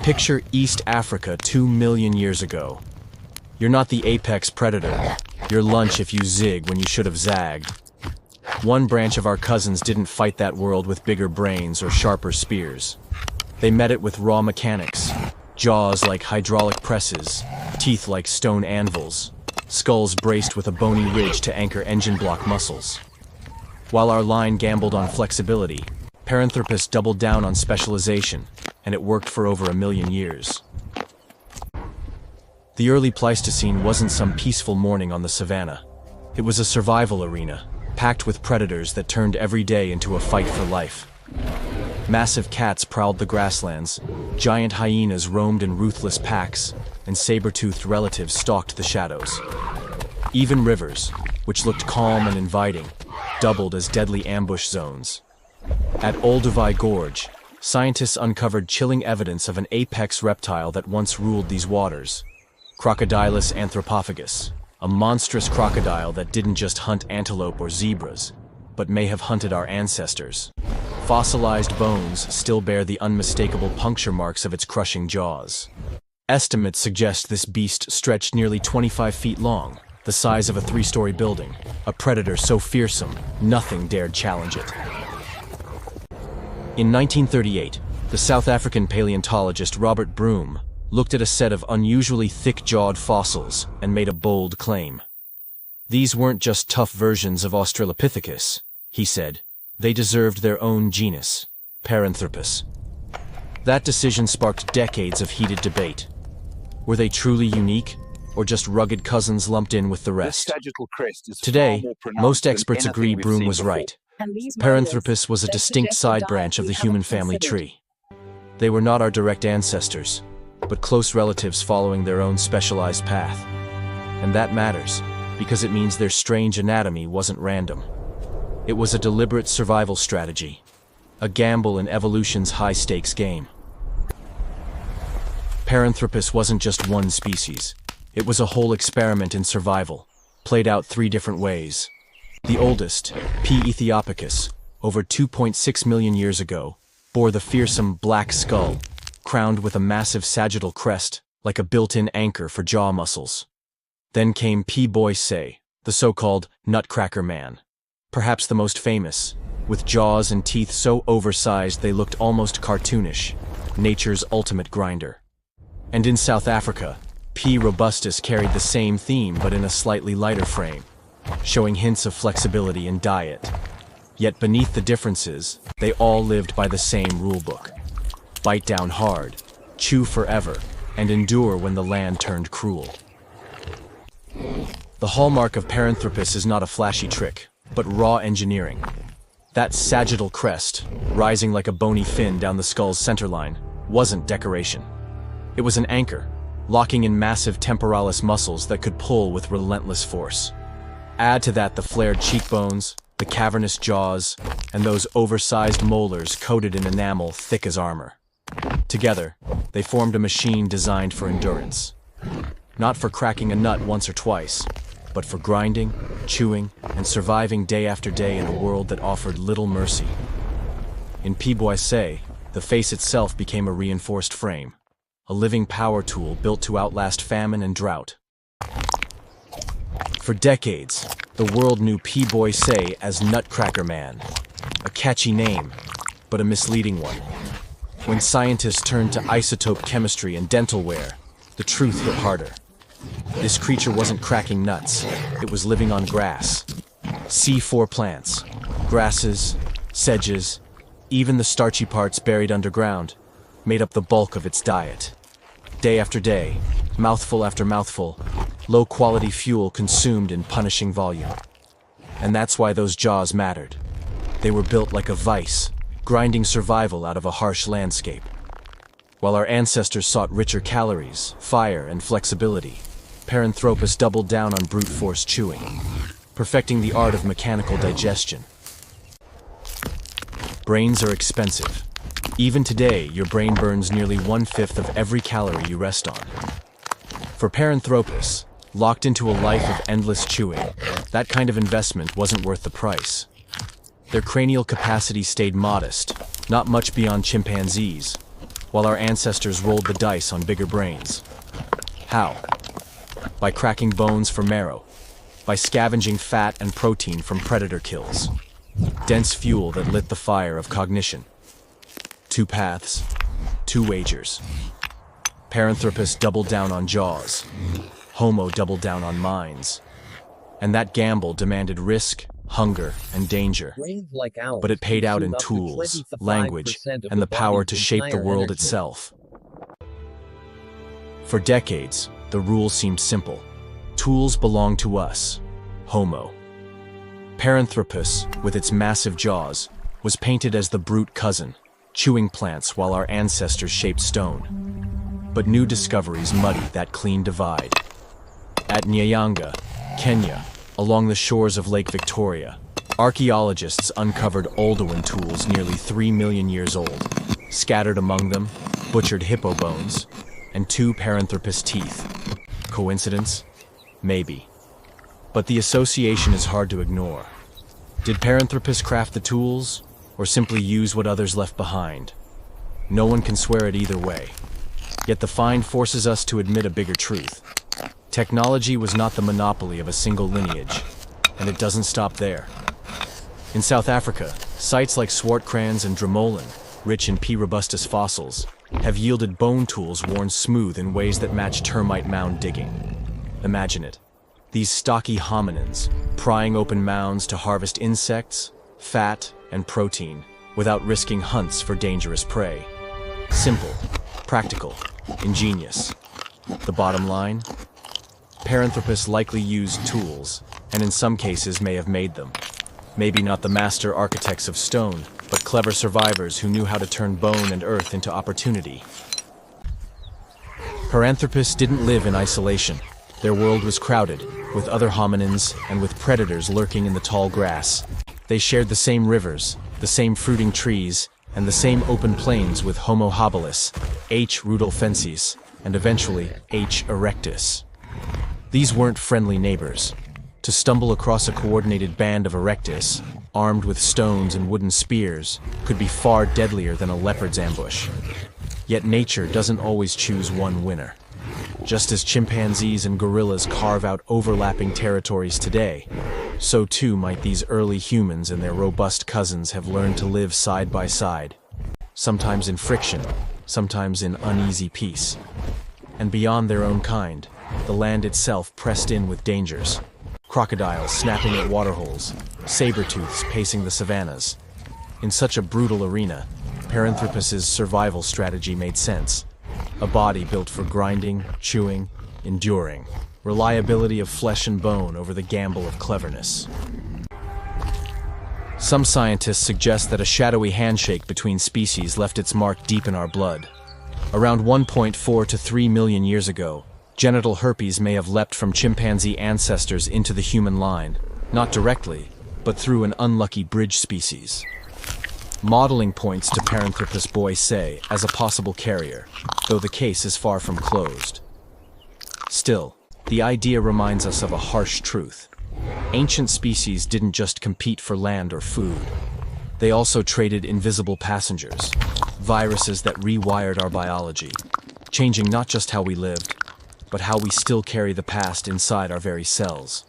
Picture East Africa 2 million years ago. You're not the apex predator. You're lunch if you zig when you should have zagged. One branch of our cousins didn't fight that world with bigger brains or sharper spears. They met it with raw mechanics. Jaws like hydraulic presses, teeth like stone anvils, skulls braced with a bony ridge to anchor engine block muscles. While our line gambled on flexibility, Paranthropus doubled down on specialization, and it worked for over 1 million years. The early Pleistocene wasn't some peaceful morning on the savannah. It was a survival arena, packed with predators that turned every day into a fight for life. Massive cats prowled the grasslands, giant hyenas roamed in ruthless packs, and saber-toothed relatives stalked the shadows. Even rivers, which looked calm and inviting, doubled as deadly ambush zones. At Olduvai Gorge, scientists uncovered chilling evidence of an apex reptile that once ruled these waters. Crocodylus anthropophagus, a monstrous crocodile that didn't just hunt antelope or zebras, but may have hunted our ancestors. Fossilized bones still bear the unmistakable puncture marks of its crushing jaws. Estimates suggest this beast stretched nearly 25 feet long, the size of a 3-story building, a predator so fearsome, nothing dared challenge it. In 1938, the South African paleontologist Robert Broom looked at a set of unusually thick-jawed fossils and made a bold claim. These weren't just tough versions of Australopithecus, he said. They deserved their own genus, Paranthropus. That decision sparked decades of heated debate. Were they truly unique, or just rugged cousins lumped in with the rest? Today, most experts agree Broom was right. Paranthropus was a distinct side branch of the human family tree. They were not our direct ancestors, but close relatives following their own specialized path. And that matters, because it means their strange anatomy wasn't random. It was a deliberate survival strategy, a gamble in evolution's high-stakes game. Paranthropus wasn't just one species. It was a whole experiment in survival, played out 3 different ways. The oldest, P. aethiopicus, over 2.6 million years ago, bore the fearsome black skull, crowned with a massive sagittal crest, like a built-in anchor for jaw muscles. Then came P. boisei, the so-called Nutcracker Man, perhaps the most famous, with jaws and teeth so oversized they looked almost cartoonish, nature's ultimate grinder. And in South Africa, P. robustus carried the same theme but in a slightly lighter frame, showing hints of flexibility in diet. Yet beneath the differences, they all lived by the same rulebook. Bite down hard, chew forever, and endure when the land turned cruel. The hallmark of Paranthropus is not a flashy trick, but raw engineering. That sagittal crest, rising like a bony fin down the skull's centerline, wasn't decoration. It was an anchor, locking in massive temporalis muscles that could pull with relentless force. Add to that the flared cheekbones, the cavernous jaws, and those oversized molars coated in enamel thick as armor. Together, they formed a machine designed for endurance. Not for cracking a nut once or twice, but for grinding, chewing, and surviving day after day in a world that offered little mercy. In P. boisei, the face itself became a reinforced frame, a living power tool built to outlast famine and drought. For decades, the world knew P. boisei as Nutcracker Man, a catchy name, but a misleading one. When scientists turned to isotope chemistry and dental wear, the truth hit harder. This creature wasn't cracking nuts, it was living on grass. C4 plants, grasses, sedges, even the starchy parts buried underground, made up the bulk of its diet. Day after day, mouthful after mouthful, low-quality fuel consumed in punishing volume. And that's why those jaws mattered. They were built like a vice, grinding survival out of a harsh landscape. While our ancestors sought richer calories, fire, and flexibility, Paranthropus doubled down on brute force chewing, perfecting the art of mechanical digestion. Brains are expensive. Even today, your brain burns nearly 1/5 of every calorie you rest on. For Paranthropus, locked into a life of endless chewing, that kind of investment wasn't worth the price. Their cranial capacity stayed modest, not much beyond chimpanzees, while our ancestors rolled the dice on bigger brains. How? By cracking bones for marrow, by scavenging fat and protein from predator kills. Dense fuel that lit the fire of cognition. Two paths, two wagers. Paranthropus doubled down on jaws. Homo doubled down on minds. And that gamble demanded risk, hunger, and danger. But it paid out in tools, language, and the power to shape the world itself. For decades, the rule seemed simple. Tools belong to us, Homo. Paranthropus, with its massive jaws, was painted as the brute cousin, chewing plants while our ancestors shaped stone. But new discoveries muddied that clean divide. At Nyanga, Kenya, along the shores of Lake Victoria, archaeologists uncovered Oldowan tools nearly 3 million years old. Scattered among them, butchered hippo bones, and 2 Paranthropus teeth. Coincidence? Maybe. But the association is hard to ignore. Did Paranthropus craft the tools, or simply use what others left behind? No one can swear it either way. Yet the find forces us to admit a bigger truth. Technology was not the monopoly of a single lineage, and it doesn't stop there. In South Africa, sites like Swartkrans and Dromolen, rich in P. robustus fossils, have yielded bone tools worn smooth in ways that match termite mound digging. Imagine it. These stocky hominins, prying open mounds to harvest insects, fat, and protein, without risking hunts for dangerous prey. Simple, practical, ingenious. The bottom line? Paranthropus likely used tools, and in some cases may have made them. Maybe not the master architects of stone, but clever survivors who knew how to turn bone and earth into opportunity. Paranthropus didn't live in isolation. Their world was crowded, with other hominins and with predators lurking in the tall grass. They shared the same rivers, the same fruiting trees, and the same open plains with Homo habilis, H. rudolfensis, and eventually H. erectus. These weren't friendly neighbors. To stumble across a coordinated band of erectus, armed with stones and wooden spears, could be far deadlier than a leopard's ambush. Yet nature doesn't always choose one winner. Just as chimpanzees and gorillas carve out overlapping territories today, so too might these early humans and their robust cousins have learned to live side by side, sometimes in friction, sometimes in uneasy peace. And beyond their own kind, the land itself pressed in with dangers. Crocodiles snapping at waterholes, saber-tooths pacing the savannas. In such a brutal arena, Paranthropus's survival strategy made sense. A body built for grinding, chewing, enduring. Reliability of flesh and bone over the gamble of cleverness. Some scientists suggest that a shadowy handshake between species left its mark deep in our blood. Around 1.4 to 3 million years ago, genital herpes may have leapt from chimpanzee ancestors into the human line, not directly, but through an unlucky bridge species. Modeling points to Paranthropus boisei as a possible carrier, though the case is far from closed. Still, the idea reminds us of a harsh truth. Ancient species didn't just compete for land or food. They also traded invisible passengers, viruses that rewired our biology, changing not just how we lived, but how we still carry the past inside our very cells.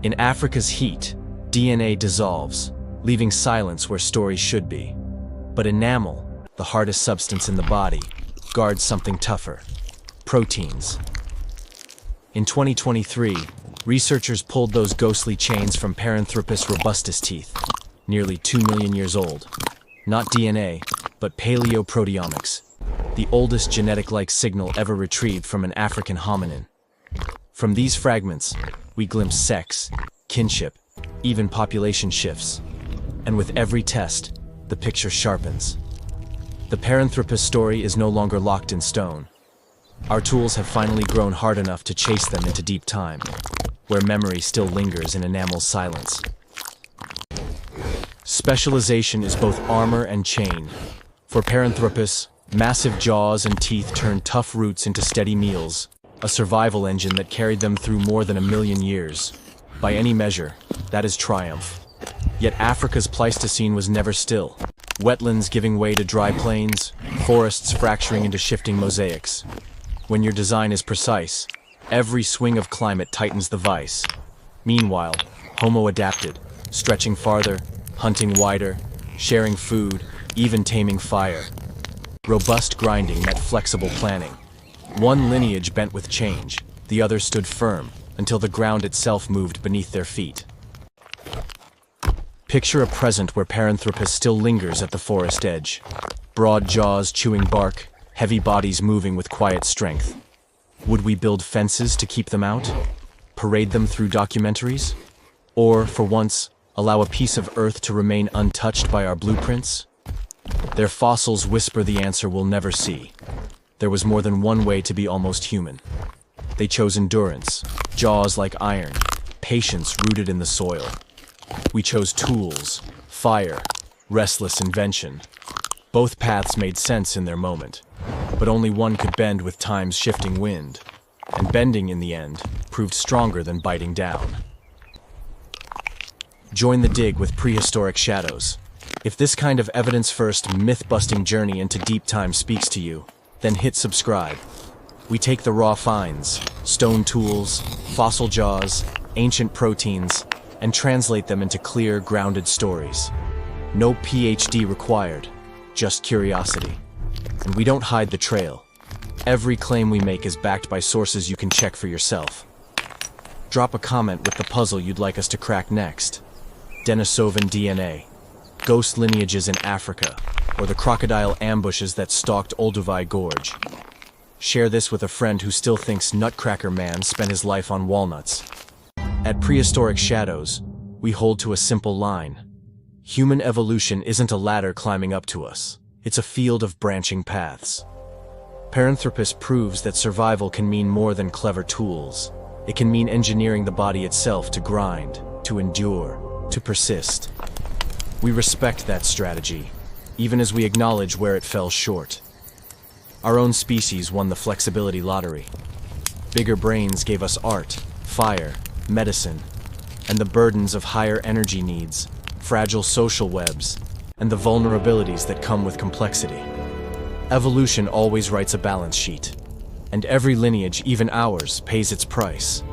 In Africa's heat, DNA dissolves, leaving silence where stories should be. But enamel, the hardest substance in the body, guards something tougher: proteins. In 2023, researchers pulled those ghostly chains from Paranthropus robustus teeth, nearly 2 million years old. Not DNA, but paleoproteomics, the oldest genetic-like signal ever retrieved from an African hominin. From these fragments, we glimpse sex, kinship, even population shifts. And with every test, the picture sharpens. The Paranthropus story is no longer locked in stone. Our tools have finally grown hard enough to chase them into deep time, where memory still lingers in enamel's silence. Specialization is both armor and chain. For Paranthropus, massive jaws and teeth turned tough roots into steady meals, a survival engine that carried them through more than 1 million years. By any measure, that is triumph. Yet Africa's Pleistocene was never still. Wetlands giving way to dry plains, forests fracturing into shifting mosaics. When your design is precise, every swing of climate tightens the vice. Meanwhile, Homo adapted, stretching farther, hunting wider, sharing food, even taming fire. Robust grinding met flexible planning. One lineage bent with change, the other stood firm, until the ground itself moved beneath their feet. Picture a present where Paranthropus still lingers at the forest edge. Broad jaws chewing bark, heavy bodies moving with quiet strength. Would we build fences to keep them out? Parade them through documentaries? Or, for once, allow a piece of earth to remain untouched by our blueprints? Their fossils whisper the answer we'll never see. There was more than one way to be almost human. They chose endurance, jaws like iron, patience rooted in the soil. We chose tools, fire, restless invention. Both paths made sense in their moment, but only one could bend with time's shifting wind. And bending, in the end, proved stronger than biting down. Join the dig with Prehistoric Shadows. If this kind of evidence-first, myth-busting journey into deep time speaks to you, then hit subscribe. We take the raw finds, stone tools, fossil jaws, ancient proteins, and translate them into clear, grounded stories. No PhD required, just curiosity. And we don't hide the trail. Every claim we make is backed by sources you can check for yourself. Drop a comment with the puzzle you'd like us to crack next. Denisovan DNA, ghost lineages in Africa, or the crocodile ambushes that stalked Olduvai Gorge. Share this with a friend who still thinks Nutcracker Man spent his life on walnuts. At Prehistoric Shadows, we hold to a simple line. Human evolution isn't a ladder climbing up to us. It's a field of branching paths. Paranthropus proves that survival can mean more than clever tools. It can mean engineering the body itself to grind, to endure, to persist. We respect that strategy, even as we acknowledge where it fell short. Our own species won the flexibility lottery. Bigger brains gave us art, fire, medicine, and the burdens of higher energy needs, fragile social webs, and the vulnerabilities that come with complexity. Evolution always writes a balance sheet, and every lineage, even ours, pays its price.